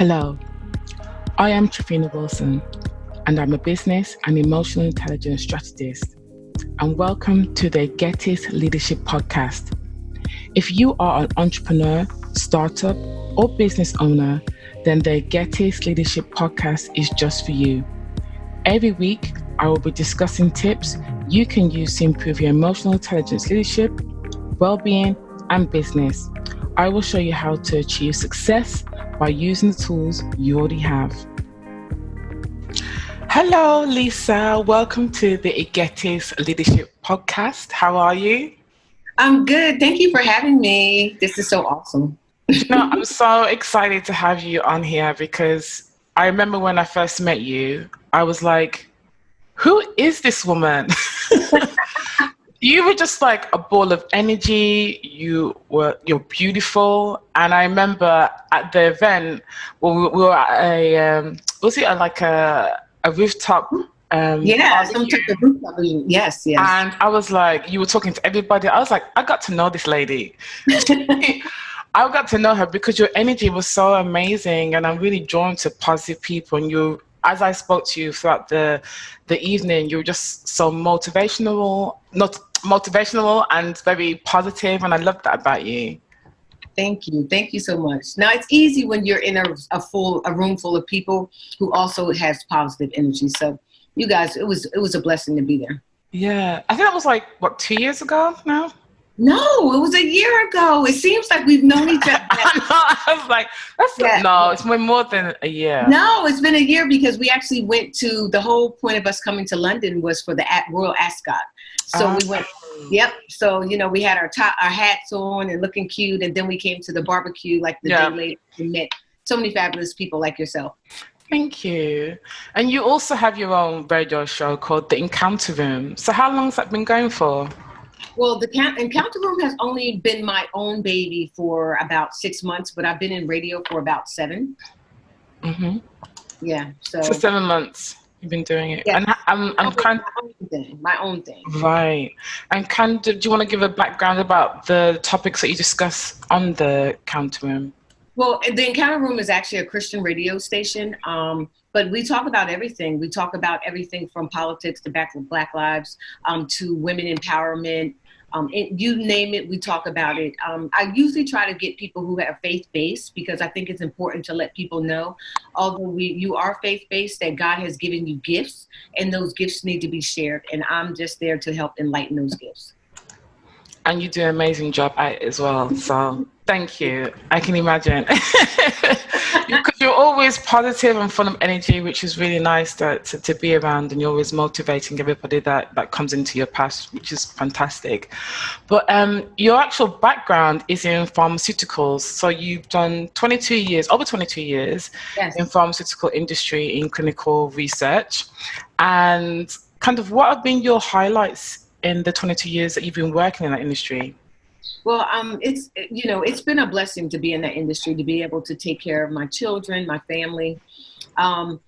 Hello, I am Trifina Wilson, and I'm a business and emotional intelligence strategist. And welcome to the Get It Leadership Podcast. If you are an entrepreneur, startup, or business owner, then the Get It Leadership Podcast is just for you. Every week, I will be discussing tips you can use to improve your emotional intelligence leadership, well-being, and business. I will show you how to achieve success by using the tools you already have. Hello, Lisa. Welcome to the Get It Leadership Podcast. How are you? I'm good. Thank you for having me. This is so awesome. I'm so excited to have you on here because I remember when I first met you, I was like, who is this woman? You were just like a ball of energy. You're beautiful. And I remember at the event, well, we were at a rooftop? Some type of rooftop. Yes. And I was like, you were talking to everybody. I was like, I got to know this lady. I got to know her because your energy was so amazing, and I'm really drawn to positive people. And as I spoke to you throughout the evening, you were just so motivational and very positive, and I love that about you. Thank you so much. Now it's easy when you're in a room full of people who also has positive energy. So you guys, it was a blessing to be there. Yeah, I think that was 2 years ago now. No, it was a year ago. It seems like we've known each other. I was like, it's been more than a year. No, it's been a year because we actually went to, the whole point of us coming to London was for the Royal Ascot. So we went, So, we had our hats on and looking cute. And then we came to the barbecue the day later. We met so many fabulous people like yourself. Thank you. And you also have your own radio show called The Encounter Room. So how long has that been going for? Well, the Encounter Room has only been my own baby for about 6 months, but I've been in radio for about 7. Mm-hmm. Yeah. So 7 months you've been doing it. Yeah. And my own thing. Right. And do you want to give a background about the topics that you discuss on the Encounter Room? Well, the Encounter Room is actually a Christian radio station, but we talk about everything. We talk about everything from politics to Black lives, to women empowerment. You name it, we talk about it. I usually try to get people who have faith-based because I think it's important to let people know, although you are faith-based, that God has given you gifts, and those gifts need to be shared. And I'm just there to help enlighten those gifts. And you do an amazing job at it as well. So thank you. I can imagine. Because you're always positive and full of energy, which is really nice to be around, and you're always motivating everybody that comes into your path, which is fantastic. But your actual background is in pharmaceuticals. So you've done over 22 years Yes. in pharmaceutical industry in clinical research. And kind of what have been your highlights in the 22 years that you've been working in that industry? Well, it's been a blessing to be in that industry, to be able to take care of my children, my family. I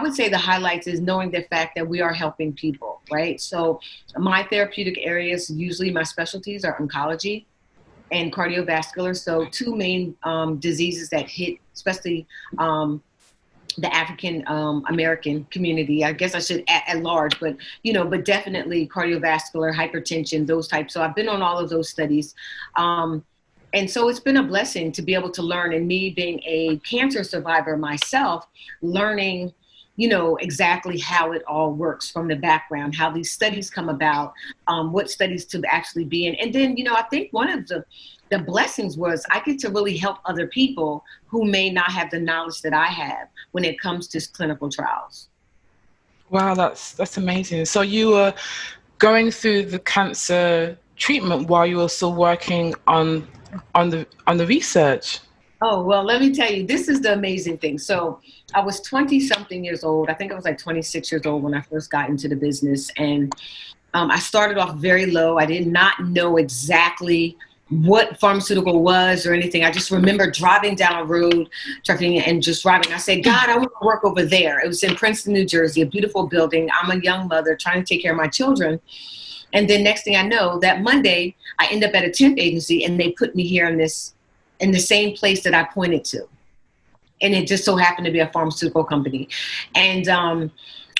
would say the highlights is knowing the fact that we are helping people, right? So my therapeutic areas, usually my specialties are oncology and cardiovascular. So 2 main diseases that hit, especially the African American community. I guess I should at large, but definitely cardiovascular, hypertension, those types. So I've been on all of those studies. And so it's been a blessing to be able to learn, and me being a cancer survivor myself, learning, exactly how it all works from the background, how these studies come about, what studies to actually be in. And then, I think one of the blessings was I get to really help other people who may not have the knowledge that I have when it comes to clinical trials. Wow, that's amazing. So you were going through the cancer treatment while you were still working on the research. Oh, well, let me tell you, this is the amazing thing. So I was 20-something years old. I think I was 26 years old when I first got into the business. And I started off very low. I did not know exactly what pharmaceutical was or anything. I just remember driving down a road, and just driving. I said, God, I want to work over there. It was in Princeton, New Jersey, a beautiful building. I'm a young mother trying to take care of my children. And then next thing I know, that Monday, I end up at a temp agency, and they put me here in the same place that I pointed to. and it just so happened to be a pharmaceutical company. And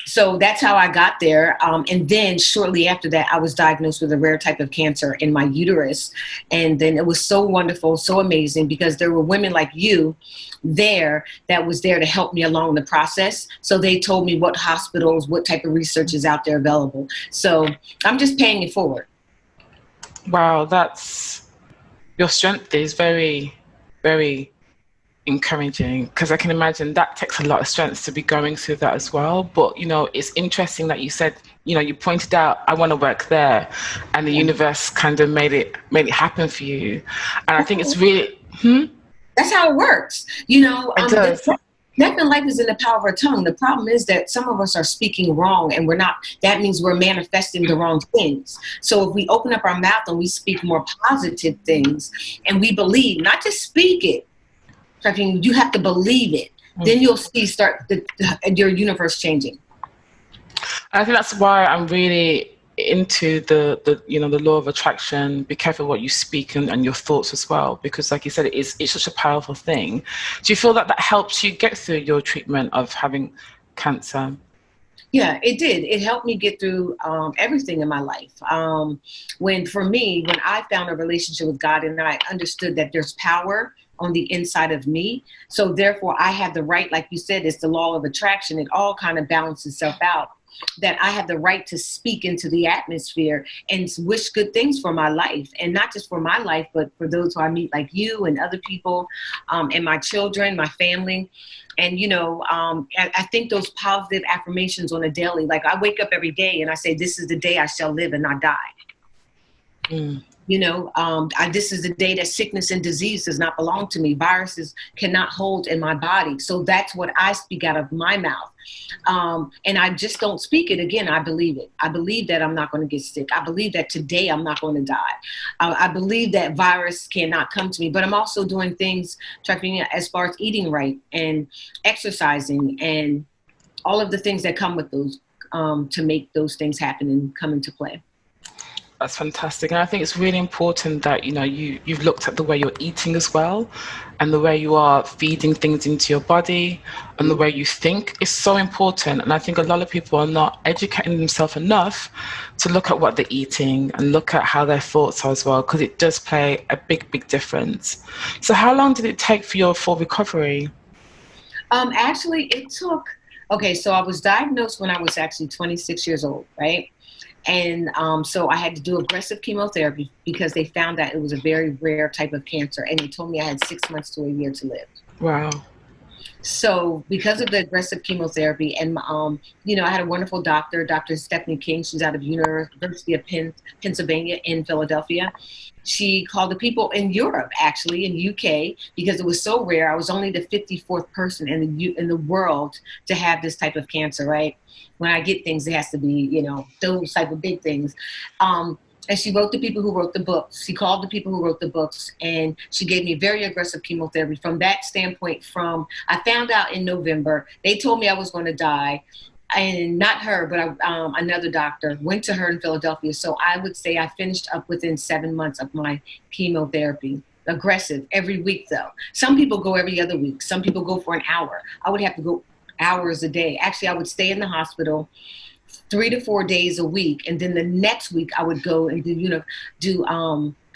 so that's how I got there. And then shortly after that, I was diagnosed with a rare type of cancer in my uterus. And then it was so wonderful, so amazing, because there were women like you there that was there to help me along the process. So they told me what hospitals, what type of research is out there available. So I'm just paying it forward. Wow, your strength is very, very encouraging, because I can imagine that takes a lot of strength to be going through that as well. But it's interesting that you said, you pointed out, I want to work there, and the universe kind of made it happen for you. And I think it's really that's how it works. It does. Death and life is in the power of our tongue. The problem is that some of us are speaking wrong, and we're not. That means we're manifesting the wrong things. So if we open up our mouth and we speak more positive things, and we believe, not just speak it, I mean, you have to believe it. Then you'll see your universe changing. I think that's why I'm really into the law of attraction. Be careful what you speak and your thoughts as well, because like you said, it's such a powerful thing. Do you feel that helps you get through your treatment of having cancer? Yeah, it did. It helped me get through everything in my life. When I found a relationship with God, and I understood that there's power on the inside of me. So therefore I have the right, like you said, it's the law of attraction. It all kind of balances itself out, that I have the right to speak into the atmosphere and wish good things for my life. And not just for my life, but for those who I meet, like you and other people, and my children, my family. And, I think those positive affirmations on a daily, like I wake up every day and I say, this is the day I shall live and not die. This is the day that sickness and disease does not belong to me. Viruses cannot hold in my body. So that's what I speak out of my mouth. And I just don't speak it. Again, I believe it. I believe that I'm not going to get sick. I believe that today I'm not going to die. I believe that virus cannot come to me. But I'm also doing things, as far as eating right and exercising and all of the things that come with those, to make those things happen and come into play. That's fantastic. And I think it's really important that, you've looked at the way you're eating as well, and the way you are feeding things into your body, and the way you think is so important. And I think a lot of people are not educating themselves enough to look at what they're eating and look at how their thoughts are as well, because it does play a big, big difference. So how long did it take for your full recovery? Actually, it took, so I was diagnosed when I was actually 26 years old, right? And so I had to do aggressive chemotherapy because they found that it was a very rare type of cancer. And they told me I had 6 months to a year to live. Wow. So because of the aggressive chemotherapy, and, I had a wonderful doctor, Dr. Stephanie King. She's out of University of Pennsylvania in Philadelphia. She called the people in Europe, actually, in UK, because it was so rare. I was only the 54th person in the world to have this type of cancer, right? When I get things, it has to be, those type of big things. And she wrote the people who wrote the books. She called the people who wrote the books, and she gave me very aggressive chemotherapy. From that standpoint, I found out in November, they told me I was going to die. And not her, but another doctor went to her in Philadelphia. So I would say I finished up within 7 months of my chemotherapy. Aggressive every week, though. Some people go every other week. Some people go for an hour. I would have to go hours a day. Actually, I would stay in the hospital 3 to 4 days a week. And then the next week I would go and do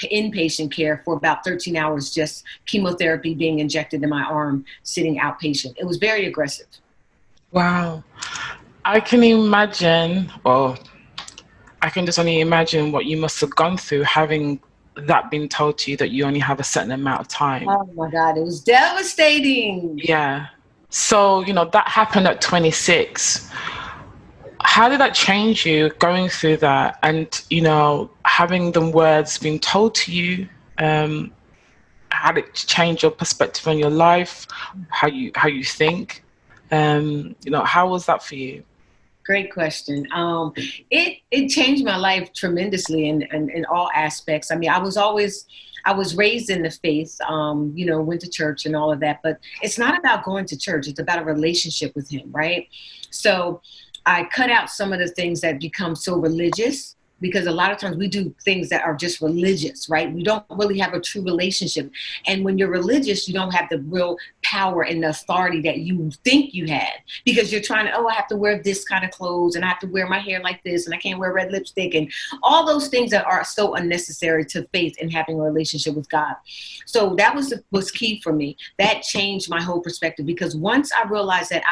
inpatient care for about 13 hours, just chemotherapy being injected in my arm, sitting outpatient. It was very aggressive. Wow. I can imagine, I can just only imagine what you must have gone through having that been told to you that you only have a certain amount of time. Oh my God, it was devastating. Yeah. So, that happened at 26. How did that change you going through that? And, having the words being told to you, how did it change your perspective on your life, how you think? How was that for you? Great question. It changed my life tremendously in all aspects. I mean, I was raised in the faith, went to church and all of that, but it's not about going to church. It's about a relationship with him, right? So I cut out some of the things that become so religious, because a lot of times we do things that are just religious, right? We don't really have a true relationship. And when you're religious, you don't have the real power and the authority that you think you had, because you're trying to, oh, I have to wear this kind of clothes and I have to wear my hair like this and I can't wear red lipstick and all those things that are so unnecessary to faith and having a relationship with God. So that was key for me. That changed my whole perspective, because once I realized that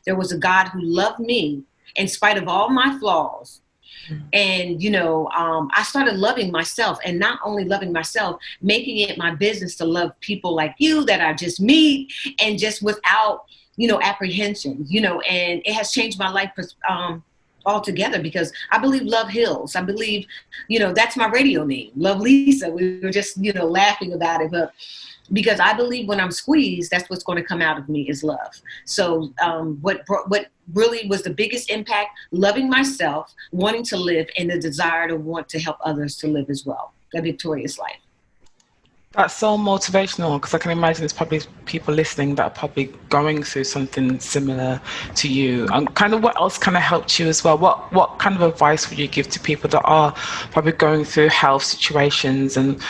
there was a God who loved me in spite of all my flaws. And, I started loving myself, and not only loving myself, making it my business to love people like you that I just meet, and just without, apprehension, and it has changed my life altogether, because I believe love heals. I believe, that's my radio name, Love Lisa. We were just, laughing about it, but because I believe when I'm squeezed, that's what's going to come out of me is love. So what really was the biggest impact? Loving myself, wanting to live, and the desire to want to help others to live as well, a victorious life. That's so motivational, because I can imagine there's probably people listening that are probably going through something similar to you. And kind of what else kind of helped you as well? What kind of advice would you give to people that are probably going through health situations and,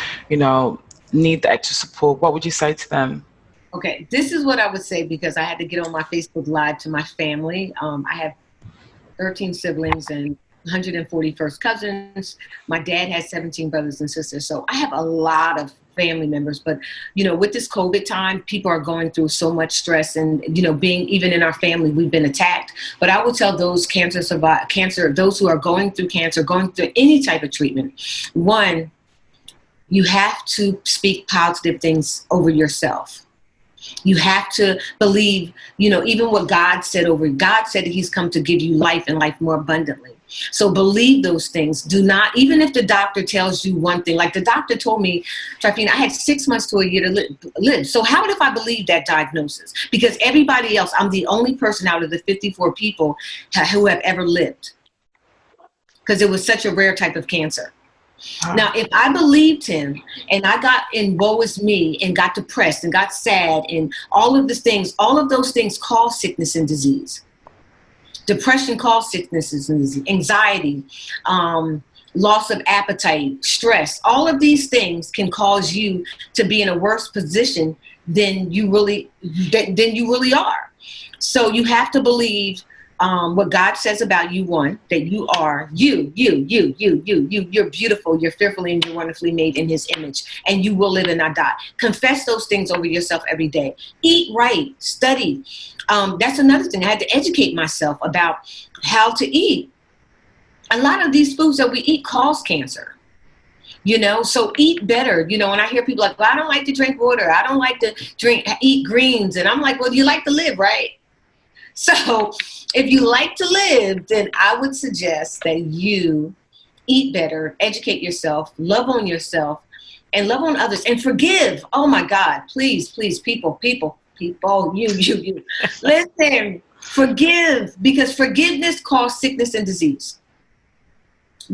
need the extra support? What would you say to them? Okay, this is what I would say, because I had to get on my Facebook Live to my family. I have 13 siblings and 140 first cousins. My dad has 17 brothers and sisters. So I have a lot of family members. But, with this COVID time, people are going through so much stress, and, being even in our family, we've been attacked. But I will tell those those who are going through cancer, going through any type of treatment, one, you have to speak positive things over yourself. You have to believe, even what God said God said that he's come to give you life and life more abundantly. So believe those things. Do not, even if the doctor tells you one thing, like the doctor told me, Trifina, I had 6 months to a year to live. So how if I believe that diagnosis? Because everybody else, I'm the only person out of the 54 people who have ever lived, because it was such a rare type of cancer. Now, if I believed him and I got in woe is me and got depressed and got sad and all of those things cause sickness and disease. Depression causes sickness and disease, anxiety, loss of appetite, stress. All of these things can cause you to be in a worse position than you really are. So you have to believe what God says about you, one, that you are you're beautiful, you're fearfully and you're wonderfully made in his image, and you will live and not die. Confess those things over yourself every day. Eat right, study. That's another thing. I had to educate myself about how to eat. A lot of these foods that we eat cause cancer. So eat better, and I hear people like, well, I don't like to drink water. I don't like to eat greens. And I'm like, well, you like to live, right? So if you like to live, then I would suggest that you eat better, educate yourself, love on yourself, and love on others, and forgive. Oh my God, please, people, you. Listen, forgive, because forgiveness causes sickness and disease.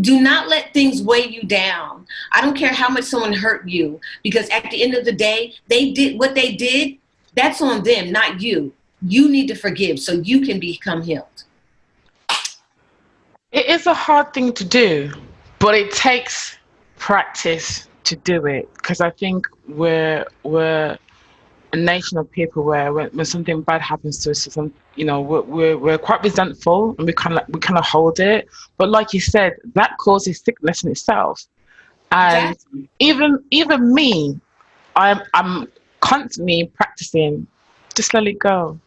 Do not let things weigh you down. I don't care how much someone hurt you, because at the end of the day, they did what they did. That's on them, not you. You need to forgive so you can become healed. It is a hard thing to do, but it takes practice to do it, because I think we're a nation of people where when something bad happens to us, we're quite resentful, and we kind of hold it. But like you said, that causes sickness in itself. And exactly. even me, I'm constantly practicing. Just let it go.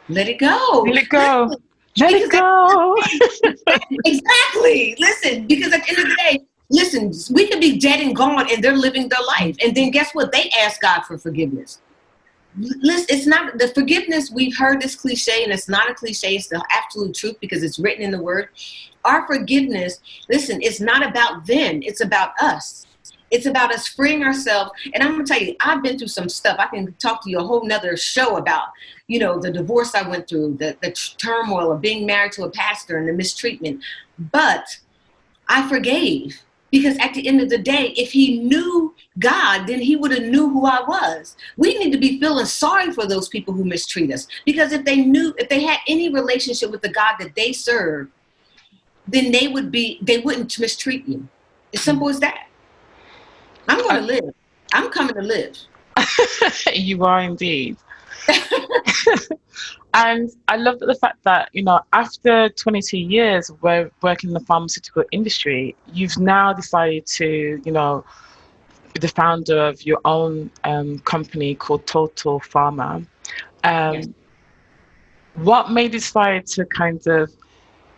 Let it go. Let it go. Let it go. Exactly. Listen, because at the end of the day, we could be dead and gone and they're living their life. And then guess what? They ask God for forgiveness. Listen, it's not the forgiveness. We've heard this cliche, and it's not a cliche. It's the absolute truth, because it's written in the word. Our forgiveness, listen, it's not about them. It's about us. It's about us freeing ourselves. And I'm going to tell you, I've been through some stuff. I can talk to you a whole nother show about, the divorce I went through, the turmoil of being married to a pastor and the mistreatment. But I forgave, because at the end of the day, if he knew God, then he would have knew who I was. We need to be feeling sorry for those people who mistreat us, because if they had any relationship with the God that they serve, then they wouldn't mistreat you. As simple as that. I'm going to live. I'm coming to live. You are indeed. And I love the fact that, after 22 years of working in the pharmaceutical industry, you've now decided to, be the founder of your own company called Total Pharma. Yes. What made you decide to kind of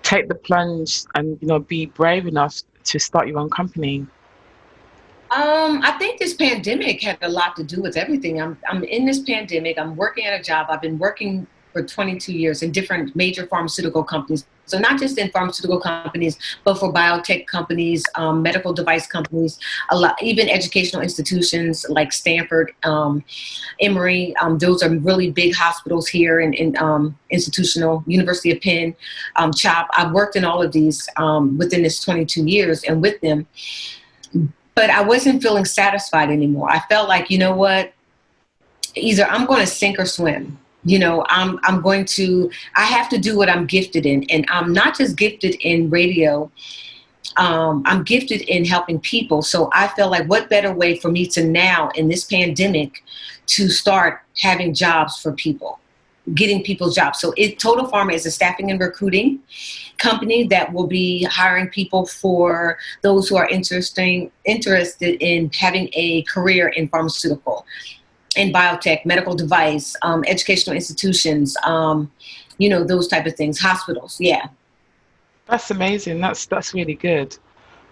take the plunge and, be brave enough to start your own company? I think this pandemic had a lot to do with everything. I'm in this pandemic. I'm working at a job. I've been working for 22 years in different major pharmaceutical companies. So not just in pharmaceutical companies, but for biotech companies, medical device companies, a lot, even educational institutions like Stanford, Emory. Those are really big hospitals here in institutional, University of Penn, CHOP. I've worked in all of these within this 22 years and with them. But I wasn't feeling satisfied anymore. I felt like, you know what, either I'm going to sink or swim. I have to do what I'm gifted in. And I'm not just gifted in radio. I'm gifted in helping people. So I felt like what better way for me to now in this pandemic to start having jobs for people, getting people jobs. So Total Pharma is a staffing and recruiting company that will be hiring people for those who are interested in having a career in pharmaceutical, in biotech, medical device, educational institutions, those type of things, hospitals. Yeah. That's amazing. That's really good.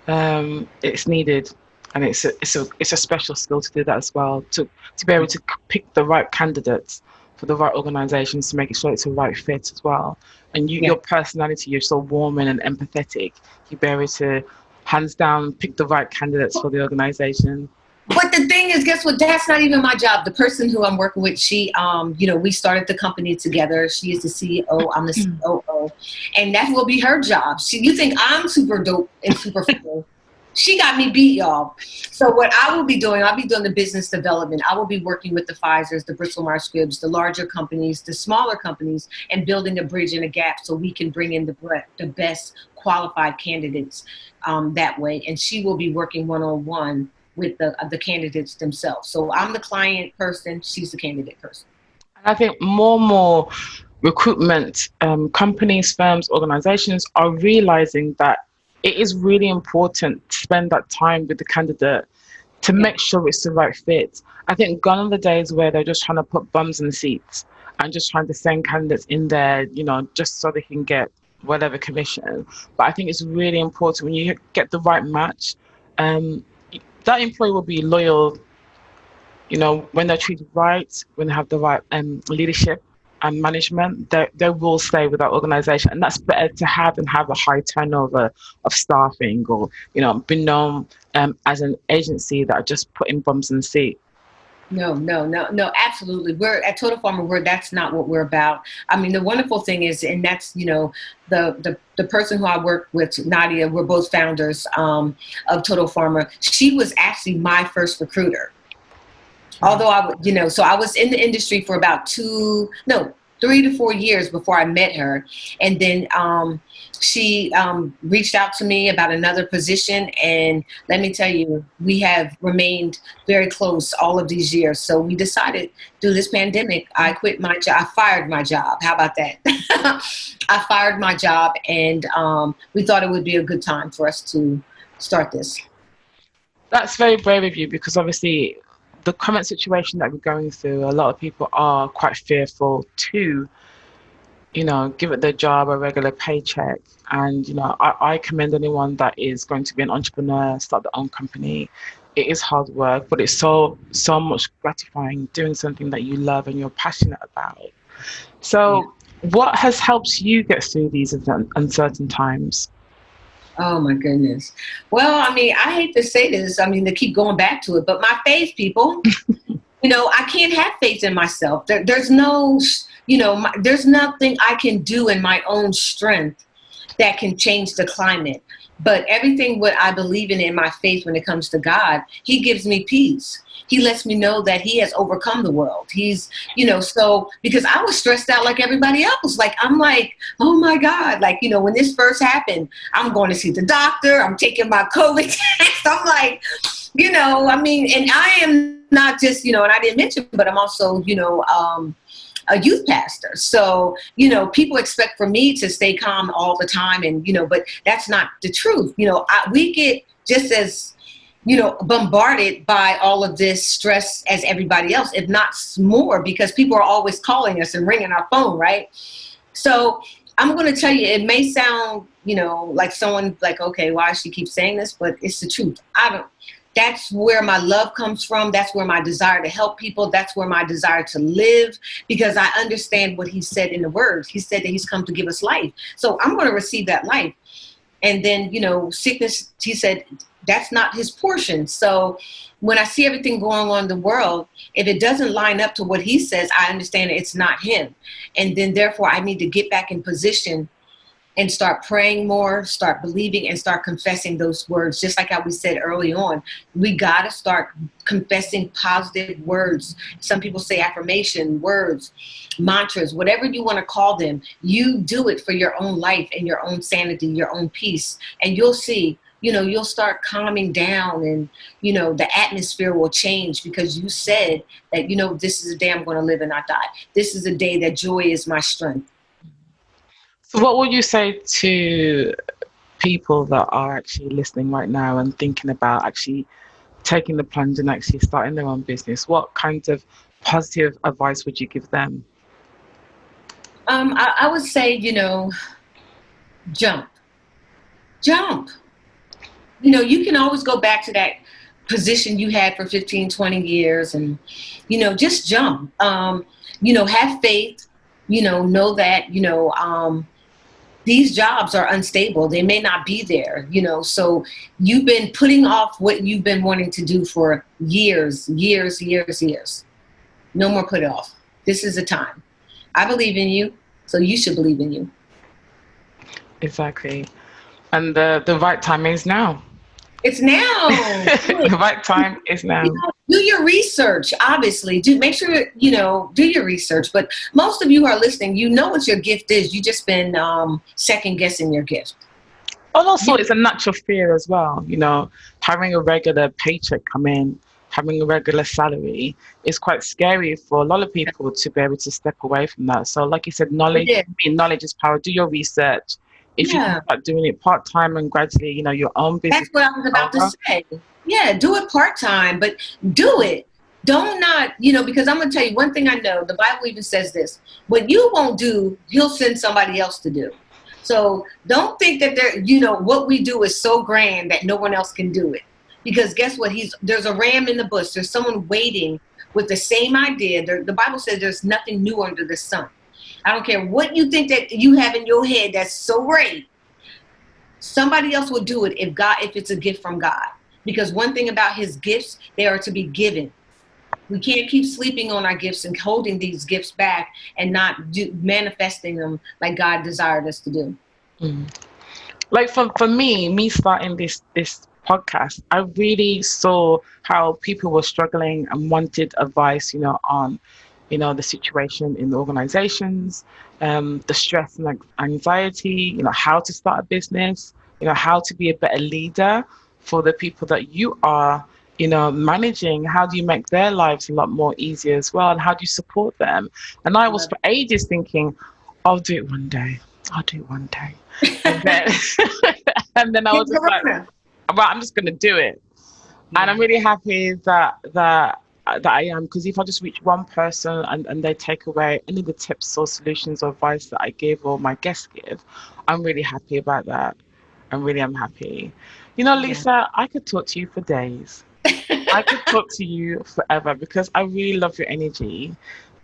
It's needed, and it's a special skill to do that as well. To be able to pick the right candidates for the right organizations to make sure it's a right fit as well. And your personality, you're so warm and empathetic. You be able to, hands down, pick the right candidates for the organization. But the thing is, guess what? That's not even my job. The person who I'm working with, she, we started the company together. She is the CEO. I'm the COO. And that will be her job. You think I'm super dope and super cool. She got me beat, y'all. So what I will be doing, I'll be doing the business development. I will be working with the Pfizers, the Bristol Myers Squibbs, the larger companies, the smaller companies, and building a bridge and a gap so we can bring in the best qualified candidates that way. And she will be working one-on-one with the candidates themselves. So I'm the client person, she's the candidate person. And I think more and more recruitment companies, firms, organizations are realizing that it is really important to spend that time with the candidate to make sure it's the right fit. I think gone are the days where they're just trying to put bums in the seats and just trying to send candidates in there, just so they can get whatever commission. But I think it's really important when you get the right match, that employee will be loyal, when they're treated right, when they have the right leadership and management, they will stay with that organization. And that's better to have than have a high turnover of staffing or, be known as an agency that are just putting bums in the seat. No, absolutely. We're at Total Pharma, that's not what we're about. I mean, the wonderful thing is, and that's, the person who I work with, Nadia, we're both founders of Total Pharma. She was actually my first recruiter. Although I was in the industry for about 3 to 4 years before I met her. And then she reached out to me about another position. And let me tell you, we have remained very close all of these years. So we decided through this pandemic, I quit my job. I fired my job. How about that? I fired my job, and we thought it would be a good time for us to start this. That's very brave of you, because obviously the current situation that we're going through, a lot of people are quite fearful to, give it their job a regular paycheck. And, I commend anyone that is going to be an entrepreneur, start their own company. It is hard work, but it's so much gratifying doing something that you love and you're passionate about. So what has helped you get through these uncertain times? Oh my goodness. Well, I mean, I hate to say this. I mean, to keep going back to it, but my faith, people, I can't have faith in myself. There's no, there's nothing I can do in my own strength that can change the climate. But everything what I believe in my faith when it comes to God, he gives me peace. He lets me know that he has overcome the world. He's, so because I was stressed out like everybody else. Like, I'm like, oh my God. Like, when this first happened, I'm going to see the doctor. I'm taking my COVID test. I'm like, and I am not just, and I didn't mention, but I'm also, a youth pastor. So, people expect for me to stay calm all the time. And, but that's not the truth. We get just as, bombarded by all of this stress as everybody else, if not more, because people are always calling us and ringing our phone, right? So I'm going to tell you, it may sound, like someone like, okay, why she keeps saying this, but it's the truth. That's where my love comes from. That's where my desire to help people. That's where my desire to live, because I understand what he said in the words. He said that he's come to give us life. So I'm going to receive that life. And then, sickness, he said, that's not his portion. So when I see everything going on in the world, if it doesn't line up to what he says, I understand it's not him. And then therefore I need to get back in position and start praying more, start believing, and start confessing those words. Just like how we said early on, we got to start confessing positive words. Some people say affirmation words, mantras, whatever you want to call them. You do it for your own life and your own sanity, your own peace. And you'll see, you'll start calming down, and, the atmosphere will change, because you said that, this is a day I'm going to live and not die. This is a day that joy is my strength. So what would you say to people that are actually listening right now and thinking about actually taking the plunge and actually starting their own business? What kinds of positive advice would you give them? I would say, jump. You can always go back to that position you had for 15, 20 years and, just jump. Have faith, know that, these jobs are unstable. They may not be there, so you've been putting off what you've been wanting to do for years. No more put it off. This is the time. I believe in you, so you should believe in you. Exactly. And the right time is now. It's now. The right time is now. Do your research, obviously. Make sure, do your research. But most of you who are listening, you know what your gift is. You just been second guessing your gift. And also, it's a natural fear as well. Having a regular paycheck come in, having a regular salary is quite scary for a lot of people to be able to step away from that. So like you said, knowledge is power. Do your research. If you can start doing it part-time and gradually, your own business. That's what I was about to say. Yeah, do it part-time, but do it. Don't not, because I'm going to tell you one thing I know. The Bible even says this. What you won't do, he'll send somebody else to do. So don't think that what we do is so grand that no one else can do it. Because guess what? There's a ram in the bush. There's someone waiting with the same idea. The Bible says there's nothing new under the sun. I don't care what you think that you have in your head that's so great. Somebody else will do it if it's a gift from God. Because one thing about his gifts, they are to be given. We can't keep sleeping on our gifts and holding these gifts back and not manifesting them like God desired us to do. Like for me starting this podcast, I really saw how people were struggling and wanted advice, on the situation in the organizations, the stress and anxiety, how to start a business, how to be a better leader for the people that you are, managing. How do you make their lives a lot more easier as well? And how do you support them? And I was for ages thinking, I'll do it one day. And then I was just like, right, I'm just going to do it. And I'm really happy that I am, because if I just reach one person and they take away any of the tips or solutions or advice that I give or my guests give, I'm really happy about that. I really am happy. Lisa, I could talk to you for days. I could talk to you forever because I really love your energy.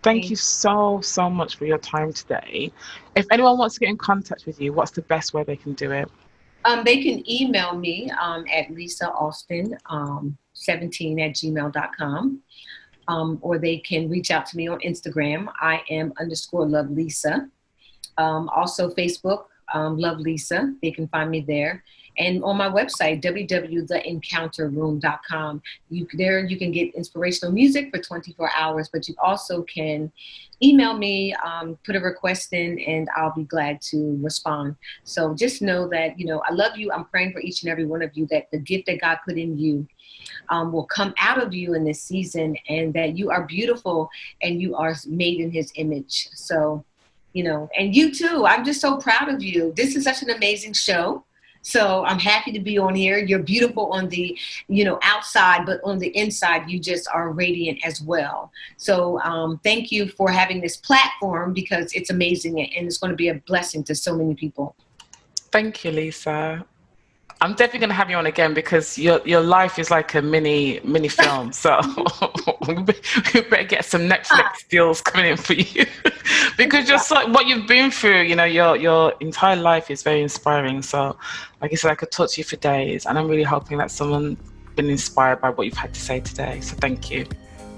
Thank you so much for your time today. If anyone wants to get in contact with you, what's the best way they can do it? They can email me at lisaaustin17@gmail.com. Or they can reach out to me on Instagram. I am _love Lisa. Also Facebook, Love Lisa. They can find me there. And on my website, www.theencounterroom.com, you can get inspirational music for 24 hours, but you also can email me, put a request in, and I'll be glad to respond. So just know that, I love you. I'm praying for each and every one of you that the gift that God put in you will come out of you in this season, and that you are beautiful and you are made in His image. So, and you too. I'm just so proud of you. This is such an amazing show. So I'm happy to be on here. You're beautiful on the, outside, but on the inside, you just are radiant as well. So thank you for having this platform, because it's amazing and it's going to be a blessing to so many people. Thank you, Lisa. I'm definitely going to have you on again, because your life is like a mini film. So we better get some Netflix deals coming in for you, because just like what you've been through, your entire life is very inspiring. So like I said, I could talk to you for days, and I'm really hoping that someone been inspired by what you've had to say today. So thank you.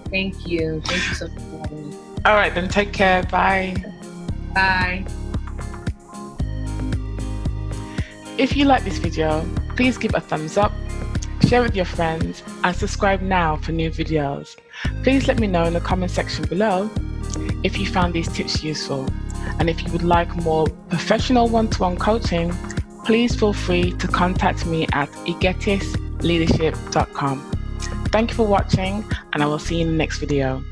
Thank you. Thank you so much for having me. All right, then take care. Bye. Bye. If you like this video, please give a thumbs up, share with your friends, and subscribe now for new videos. Please let me know in the comment section below if you found these tips useful. And if you would like more professional one-to-one coaching, please feel free to contact me at igetisleadership.com. Thank you for watching, and I will see you in the next video.